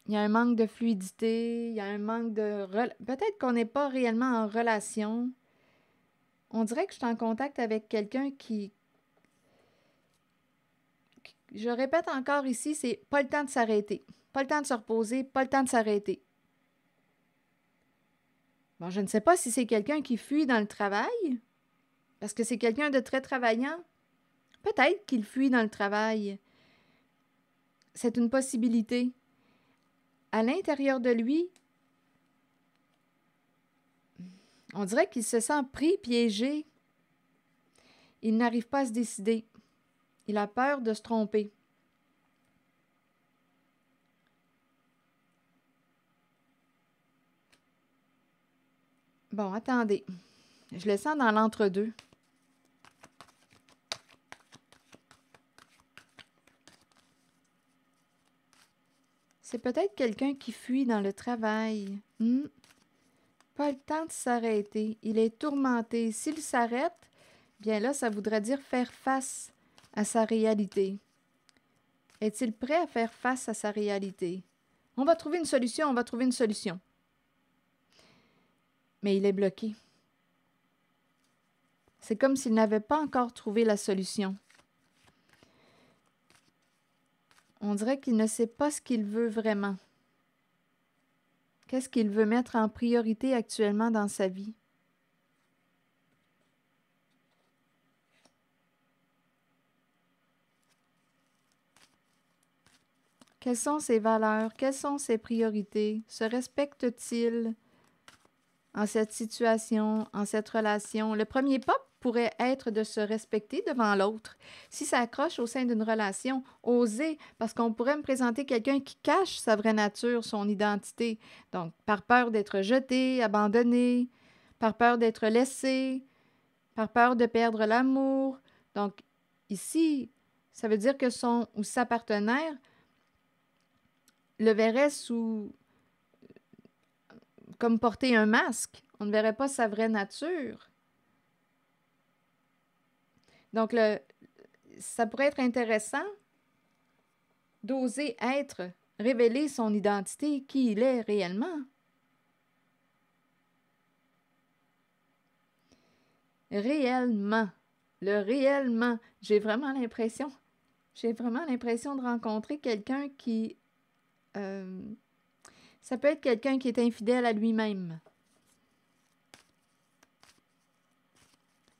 A: Il y a un manque de fluidité, il y a un manque de... Peut-être qu'on n'est pas réellement en relation. On dirait que je suis en contact avec quelqu'un qui... Je répète encore ici, c'est pas le temps de s'arrêter. Pas le temps de se reposer, pas le temps de s'arrêter. Bon, je ne sais pas si c'est quelqu'un qui fuit dans le travail, parce que c'est quelqu'un de très travaillant. Peut-être qu'il fuit dans le travail. C'est une possibilité. À l'intérieur de lui, on dirait qu'il se sent pris, piégé. Il n'arrive pas à se décider. Il a peur de se tromper. Bon, attendez. Je le sens dans l'entre-deux. C'est peut-être quelqu'un qui fuit dans le travail. Pas le temps de s'arrêter. Il est tourmenté. S'il s'arrête, bien là, ça voudrait dire faire face à sa réalité. Est-il prêt à faire face à sa réalité? On va trouver une solution, on va trouver une solution. Mais il est bloqué. C'est comme s'il n'avait pas encore trouvé la solution. On dirait qu'il ne sait pas ce qu'il veut vraiment. Qu'est-ce qu'il veut mettre en priorité actuellement dans sa vie? Quelles sont ses valeurs? Quelles sont ses priorités? Se respecte-t-il en cette situation, en cette relation? Le premier pas pourrait être de se respecter devant l'autre. Si ça accroche au sein d'une relation, oser, parce qu'on pourrait me présenter quelqu'un qui cache sa vraie nature, son identité. Donc, par peur d'être jeté, abandonné, par peur d'être laissé, par peur de perdre l'amour. Donc, ici, ça veut dire que son ou sa partenaire le verrait sous comme porter un masque. On ne verrait pas sa vraie nature. Donc, ça pourrait être intéressant d'oser être, révéler son identité, qui il est réellement. Réellement. Le réellement. J'ai vraiment l'impression de rencontrer quelqu'un qui... ça peut être quelqu'un qui est infidèle à lui-même.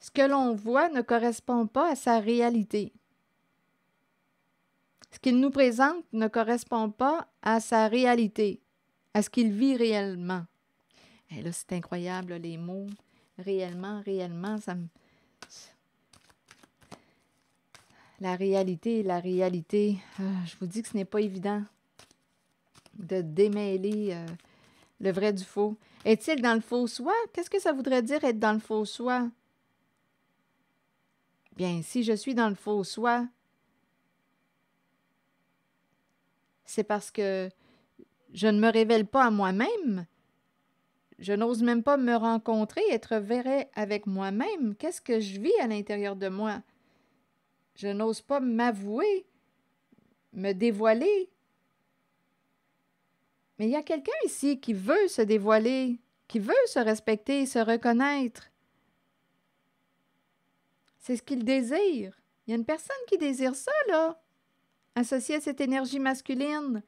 A: Ce que l'on voit ne correspond pas à sa réalité. Ce qu'il nous présente ne correspond pas à sa réalité, à ce qu'il vit réellement. Et là, c'est incroyable, les mots. Réellement, ça me... La réalité, je vous dis que ce n'est pas évident de démêler le vrai du faux. Est-il dans le faux soi? Qu'est-ce que ça voudrait dire être dans le faux soi? Bien, si je suis dans le faux soi, c'est parce que je ne me révèle pas à moi-même. Je n'ose même pas me rencontrer, être vrai avec moi-même. Qu'est-ce que je vis à l'intérieur de moi? Je n'ose pas m'avouer, me dévoiler. Mais il y a quelqu'un ici qui veut se dévoiler, qui veut se respecter, se reconnaître. C'est ce qu'il désire. Il y a une personne qui désire ça, là, associée à cette énergie masculine.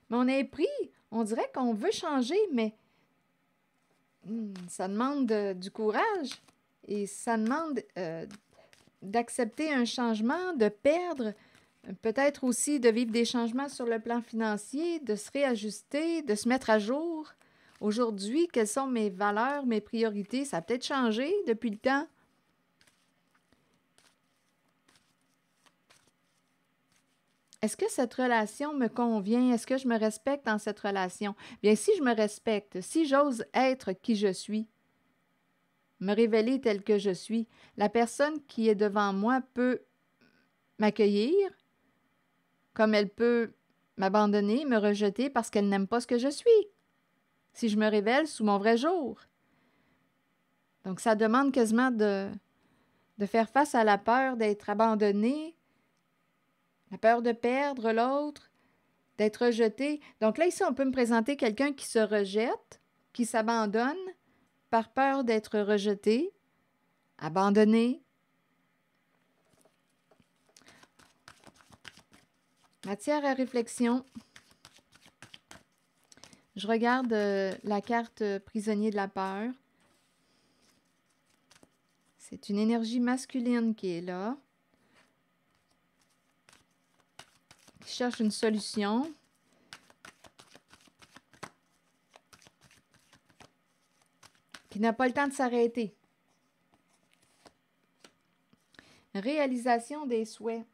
A: Mais on est pris, on dirait qu'on veut changer, mais ça demande du courage et ça demande d'accepter un changement, de perdre, peut-être aussi de vivre des changements sur le plan financier, de se réajuster, de se mettre à jour. Aujourd'hui, quelles sont mes valeurs, mes priorités? Ça a peut-être changé depuis le temps. Est-ce que cette relation me convient? Est-ce que je me respecte dans cette relation? Bien, si je me respecte, si j'ose être qui je suis, me révéler tel que je suis, la personne qui est devant moi peut m'accueillir, comme elle peut m'abandonner, me rejeter parce qu'elle n'aime pas ce que je suis, si je me révèle sous mon vrai jour. Donc, ça demande quasiment de faire face à la peur d'être abandonné, la peur de perdre l'autre, d'être rejeté. Donc là, ici, on peut me présenter quelqu'un qui se rejette, qui s'abandonne par peur d'être rejeté, abandonné. Matière à réflexion. Je regarde la carte prisonnier de la peur. C'est une énergie masculine qui est là, qui cherche une solution. Qui n'a pas le temps de s'arrêter. Réalisation des souhaits.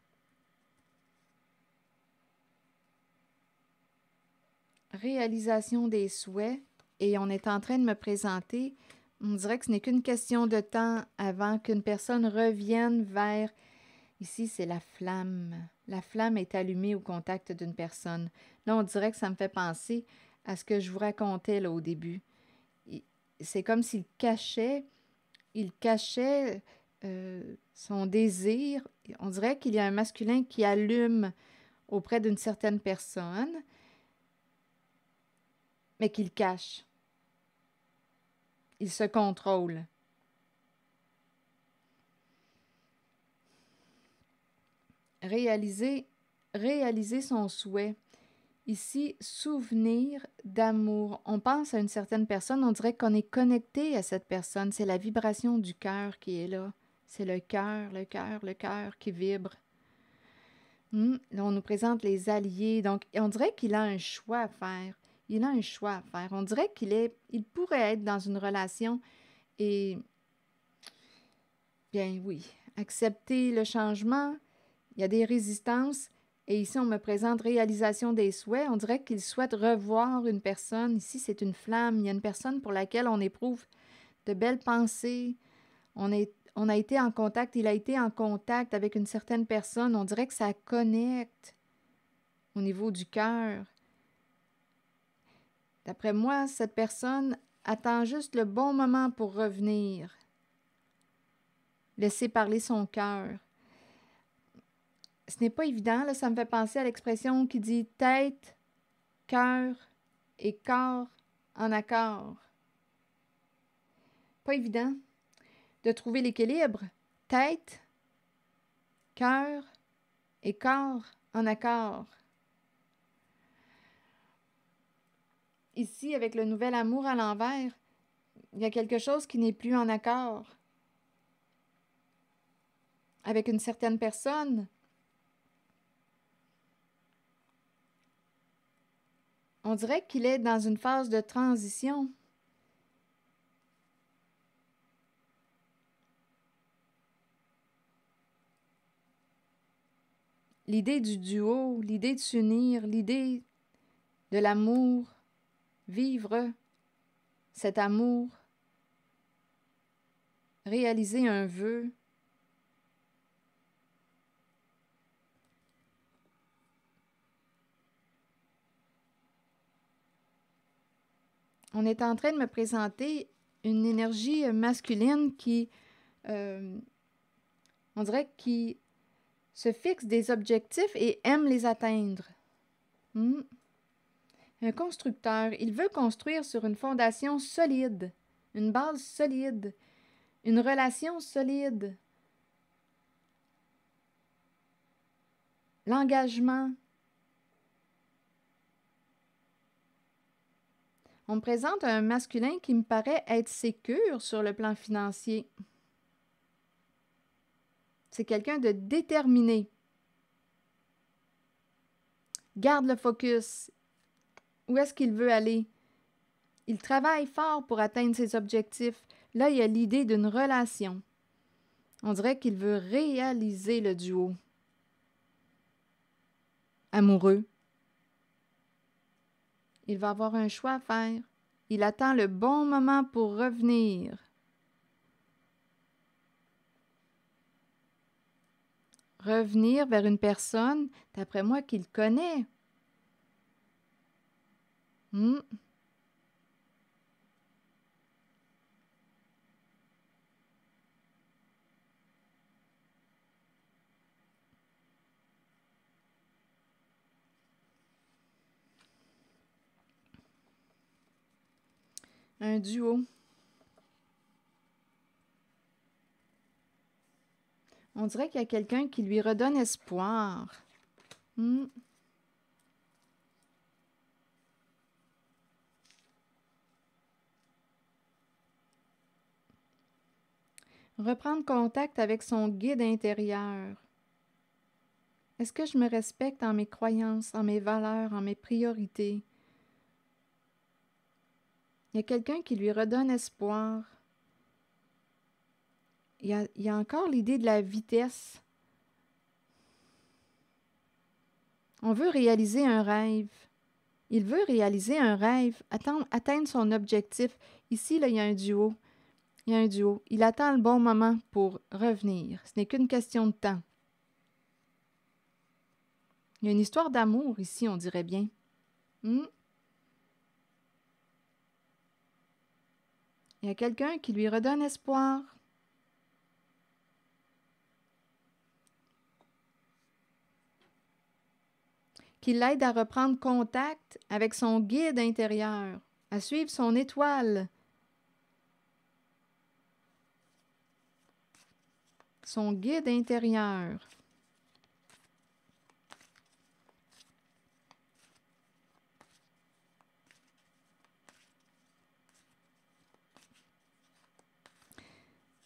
A: Réalisation des souhaits. Et on est en train de me présenter, on dirait que ce n'est qu'une question de temps avant qu'une personne revienne vers... Ici, c'est la flamme. La flamme est allumée au contact d'une personne. Là, on dirait que ça me fait penser à ce que je vous racontais là, au début. C'est comme il cachait son désir. On dirait qu'il y a un masculin qui allume auprès d'une certaine personne, mais qu'il cache. Il se contrôle. Réaliser son souhait. Ici, souvenir d'amour. On pense à une certaine personne, on dirait qu'on est connecté à cette personne. C'est la vibration du cœur qui est là. C'est le cœur qui vibre. Là, on nous présente les alliés. Donc, on dirait qu'il a un choix à faire. Il a un choix à faire. On dirait il pourrait être dans une relation et, bien oui, accepter le changement. Il y a des résistances. Et ici, on me présente réalisation des souhaits. On dirait qu'il souhaite revoir une personne. Ici, c'est une flamme. Il y a une personne pour laquelle on éprouve de belles pensées. On a été en contact, il a été en contact avec une certaine personne. On dirait que ça connecte au niveau du cœur. D'après moi, cette personne attend juste le bon moment pour revenir. Laisser parler son cœur. Ce n'est pas évident, là, ça me fait penser à l'expression qui dit tête, cœur et corps en accord. Pas évident de trouver l'équilibre. Tête, cœur et corps en accord. Ici, avec le nouvel amour à l'envers, il y a quelque chose qui n'est plus en accord avec une certaine personne. On dirait qu'il est dans une phase de transition. L'idée du duo, l'idée de s'unir, l'idée de l'amour, vivre cet amour, réaliser un vœu. On est en train de me présenter une énergie masculine qui, on dirait, qui se fixe des objectifs et aime les atteindre. Un constructeur, il veut construire sur une fondation solide, une base solide, une relation solide. L'engagement. On me présente un masculin qui me paraît être sécure sur le plan financier. C'est quelqu'un de déterminé. Garde le focus. Où est-ce qu'il veut aller? Il travaille fort pour atteindre ses objectifs. Là, il y a l'idée d'une relation. On dirait qu'il veut réaliser le duo. Amoureux. Il va avoir un choix à faire. Il attend le bon moment pour revenir. Revenir vers une personne, d'après moi, qu'il connaît. Un duo. On dirait qu'il y a quelqu'un qui lui redonne espoir. Reprendre contact avec son guide intérieur. Est-ce que je me respecte en mes croyances, en mes valeurs, en mes priorités? Il y a quelqu'un qui lui redonne espoir. Il y a encore l'idée de la vitesse. On veut réaliser un rêve. Il veut réaliser un rêve, atteindre son objectif. Ici, là, il y a un duo. Il attend le bon moment pour revenir. Ce n'est qu'une question de temps. Il y a une histoire d'amour ici, on dirait bien. Hmm. Il y a quelqu'un qui lui redonne espoir. Qui l'aide à reprendre contact avec son guide intérieur, à suivre son étoile. Son guide intérieur.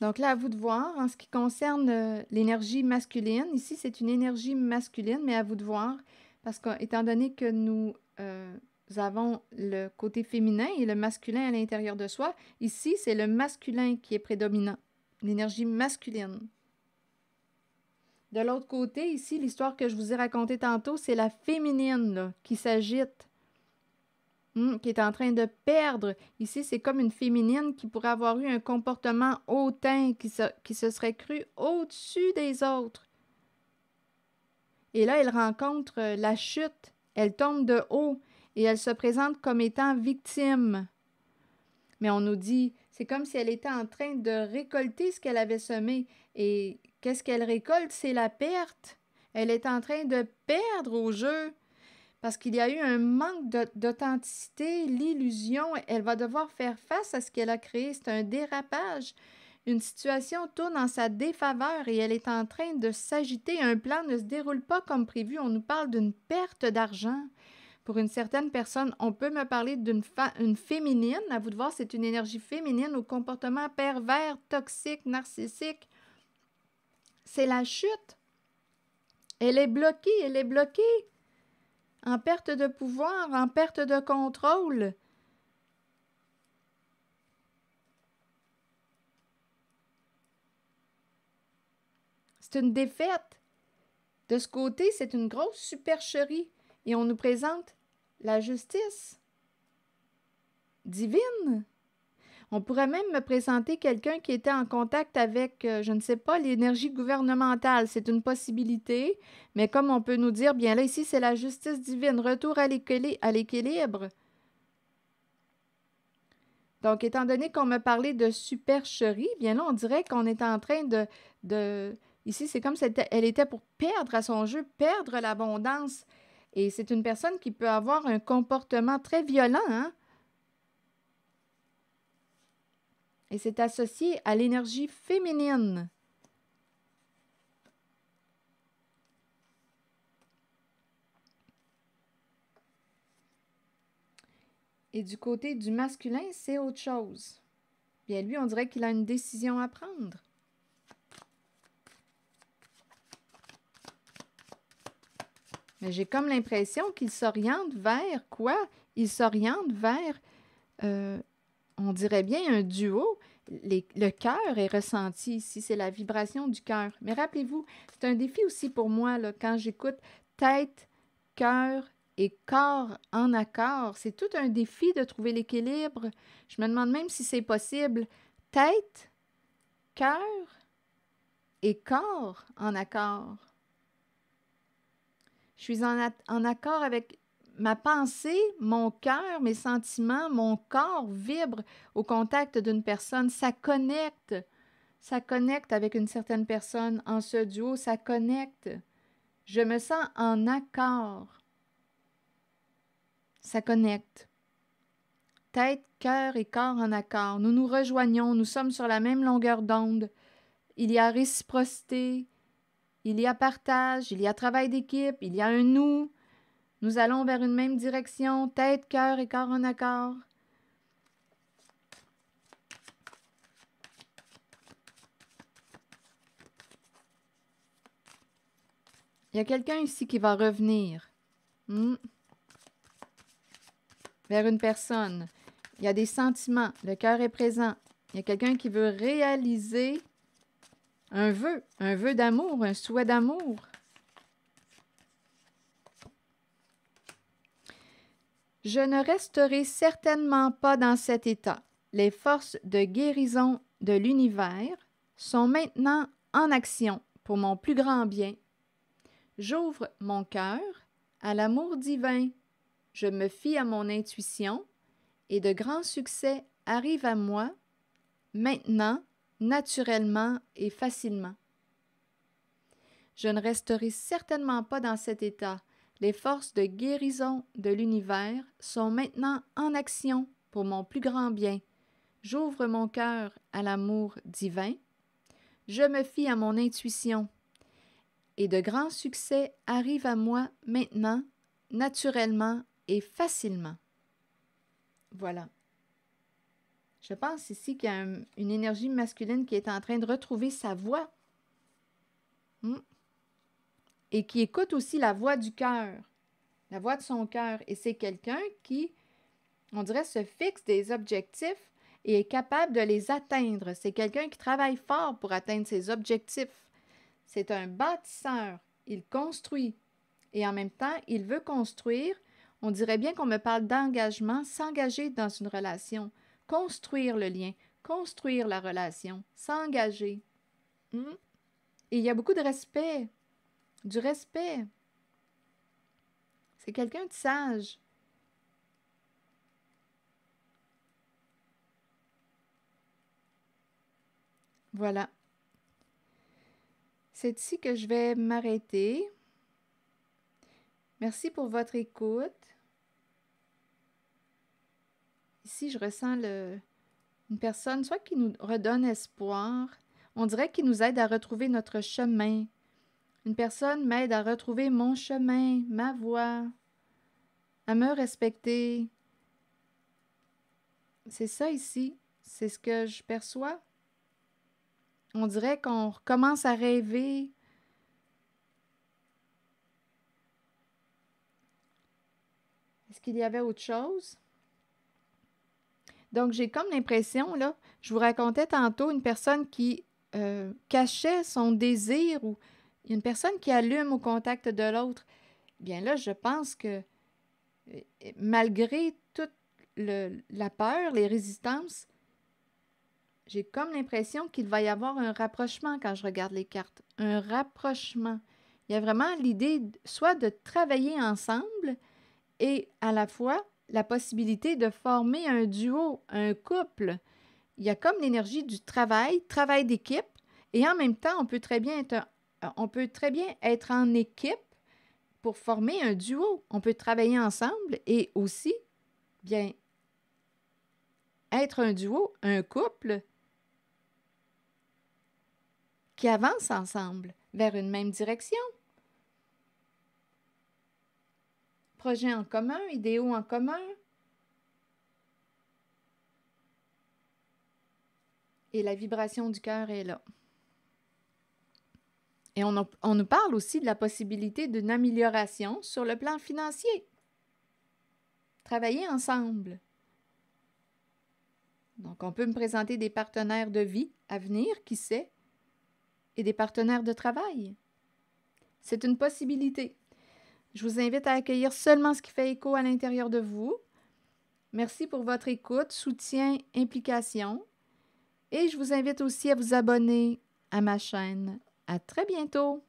A: Donc là, à vous de voir, en ce qui concerne l'énergie masculine, ici c'est une énergie masculine, mais à vous de voir, parce qu'étant donné que nous avons le côté féminin et le masculin à l'intérieur de soi, ici c'est le masculin qui est prédominant, l'énergie masculine. De l'autre côté, ici, l'histoire que je vous ai racontée tantôt, c'est la féminine là, qui s'agite. Qui est en train de perdre. Ici, c'est comme une féminine qui pourrait avoir eu un comportement hautain, qui se serait cru au-dessus des autres. Et là, elle rencontre la chute. Elle tombe de haut et elle se présente comme étant victime. Mais on nous dit, c'est comme si elle était en train de récolter ce qu'elle avait semé. Et qu'est-ce qu'elle récolte? C'est la perte. Elle est en train de perdre au jeu. Parce qu'il y a eu un manque d'authenticité, l'illusion, elle va devoir faire face à ce qu'elle a créé. C'est un dérapage. Une situation tourne en sa défaveur et elle est en train de s'agiter. Un plan ne se déroule pas comme prévu. On nous parle d'une perte d'argent. Pour une certaine personne, on peut me parler d'une féminine. À vous de voir, c'est une énergie féminine au comportement pervers, toxique, narcissique. C'est la chute. Elle est bloquée. En perte de pouvoir, en perte de contrôle. C'est une défaite. De ce côté, c'est une grosse supercherie. Et on nous présente la justice divine. On pourrait même me présenter quelqu'un qui était en contact avec, je ne sais pas, l'énergie gouvernementale. C'est une possibilité, mais comme on peut nous dire, bien là, ici, c'est la justice divine, retour à l'équilibre. Donc, étant donné qu'on me parlait de supercherie, bien là, on dirait qu'on est en train ici, c'est comme si elle était pour perdre à son jeu, perdre l'abondance. Et c'est une personne qui peut avoir un comportement très violent, hein? Et c'est associé à l'énergie féminine. Et du côté du masculin, c'est autre chose. Bien, lui, on dirait qu'il a une décision à prendre. Mais j'ai comme l'impression qu'il s'oriente vers quoi? Il s'oriente vers, on dirait bien, un duo. Le cœur est ressenti ici, c'est la vibration du cœur. Mais rappelez-vous, c'est un défi aussi pour moi là, quand j'écoute tête, cœur et corps en accord. C'est tout un défi de trouver l'équilibre. Je me demande même si c'est possible. Tête, cœur et corps en accord. Je suis en accord avec ma pensée, mon cœur, mes sentiments, mon corps vibre au contact d'une personne. Ça connecte avec une certaine personne. En ce duo, ça connecte. Je me sens en accord. Ça connecte. Tête, cœur et corps en accord. Nous nous rejoignons, nous sommes sur la même longueur d'onde. Il y a réciprocité, il y a partage, il y a travail d'équipe, il y a un nous. Nous allons vers une même direction, tête, cœur et corps en accord. Il y a quelqu'un ici qui va revenir vers une personne. Il y a des sentiments, le cœur est présent. Il y a quelqu'un qui veut réaliser un vœu d'amour, un souhait d'amour. Je ne resterai certainement pas dans cet état. Les forces de guérison de l'univers sont maintenant en action pour mon plus grand bien. J'ouvre mon cœur à l'amour divin. Je me fie à mon intuition et de grands succès arrivent à moi, maintenant, naturellement et facilement. Je ne resterai certainement pas dans cet état. Les forces de guérison de l'univers sont maintenant en action pour mon plus grand bien. J'ouvre mon cœur à l'amour divin. Je me fie à mon intuition. Et de grands succès arrivent à moi maintenant, naturellement et facilement. Voilà. Je pense ici qu'il y a une énergie masculine qui est en train de retrouver sa voix. Et qui écoute aussi la voix du cœur, la voix de son cœur. Et c'est quelqu'un qui, on dirait, se fixe des objectifs et est capable de les atteindre. C'est quelqu'un qui travaille fort pour atteindre ses objectifs. C'est un bâtisseur. Il construit. Et en même temps, il veut construire. On dirait bien qu'on me parle d'engagement, s'engager dans une relation, construire le lien, construire la relation, s'engager. Et il y a beaucoup de respect. Du respect. C'est quelqu'un de sage. Voilà. C'est ici que je vais m'arrêter. Merci pour votre écoute. Ici, je ressens une personne, soit qui nous redonne espoir, on dirait qu'il nous aide à retrouver notre chemin. Une personne m'aide à retrouver mon chemin, ma voie, à me respecter. C'est ça ici, c'est ce que je perçois. On dirait qu'on recommence à rêver. Est-ce qu'il y avait autre chose? Donc, j'ai comme l'impression, là, je vous racontais tantôt une personne qui cachait son désir ou une personne qui allume au contact de l'autre. Bien là, je pense que malgré toute la peur, les résistances, j'ai comme l'impression qu'il va y avoir un rapprochement quand je regarde les cartes. Un rapprochement. Il y a vraiment l'idée soit de travailler ensemble et à la fois la possibilité de former un duo, un couple. Il y a comme l'énergie du travail d'équipe, et en même temps, on peut très bien être en équipe pour former un duo. On peut travailler ensemble et aussi, bien, être un duo, un couple qui avance ensemble vers une même direction. Projets en commun, idéaux en commun. Et la vibration du cœur est là. Et on nous parle aussi de la possibilité d'une amélioration sur le plan financier. Travailler ensemble. Donc, on peut me présenter des partenaires de vie à venir, qui sait, et des partenaires de travail. C'est une possibilité. Je vous invite à accueillir seulement ce qui fait écho à l'intérieur de vous. Merci pour votre écoute, soutien, implication. Et je vous invite aussi à vous abonner à ma chaîne. À très bientôt!